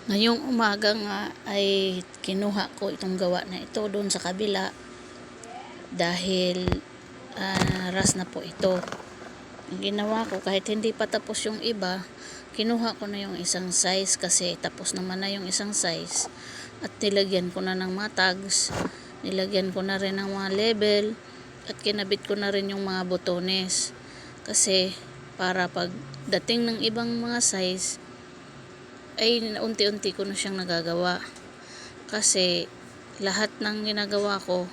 Ngayong umaga nga ay kinuha ko itong gawa na ito doon sa kabila dahil ras na po ito. Ang ginawa ko, kahit hindi pa tapos yung iba, kinuha ko na yung isang size kasi tapos naman na yung isang size at nilagyan ko na ng mga tags, nilagyan ko na rin ng mga label at kinabit ko na rin yung mga botones kasi para pag dating ng ibang mga size ay unti-unti ko na siyang nagagawa. Kasi lahat ng ginagawa ko,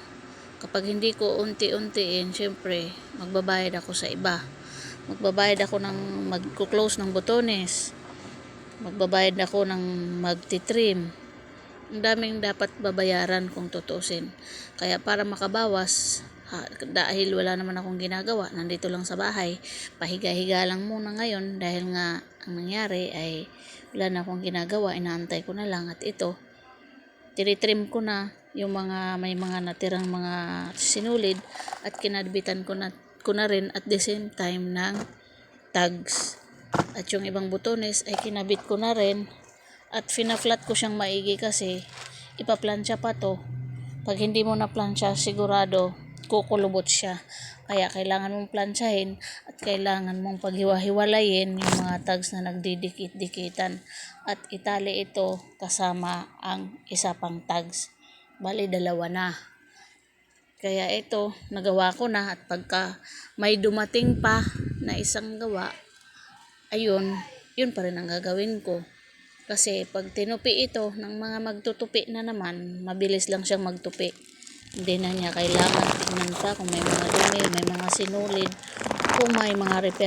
kapag hindi ko unti-untiin, syempre magbabayad ako sa iba. Magbabayad ako ng magko-close ng botones. Magbabayad ako ng magti-trim. Ang daming dapat babayaran kung tutusin. Kaya para makabawas, dahil wala naman akong ginagawa, nandito lang sa bahay, pahiga-higa lang muna ngayon dahil nga ang nangyari ay wala na akong ginagawa, inaantay ko na lang. At ito, tinitrim ko na yung mga may mga natirang mga sinulid at kinadbitan ko na rin at the same time ng tags. At yung ibang butones ay kinabit ko na rin at fina-flat ko siyang maigi kasi ipaplansya pa to. Pag hindi mo na plansya, sigurado kukulubot siya. Kaya kailangan mong plansyahin at kailangan mong paghiwa-hiwalayin yung mga tags na nagdidikit-dikitan at itali ito kasama ang isa pang tags. Bali, dalawa na. Kaya ito, nagawa ko na at pagka may dumating pa na isang gawa, ayun, yun pa rin ang gagawin ko. Kasi pag tinupi ito ng mga magtutupi na naman, mabilis lang siyang magtupi. Hindi na niya kailangan tingnan pa kung may mga dumi, may mga sinulid, kung may mga repair.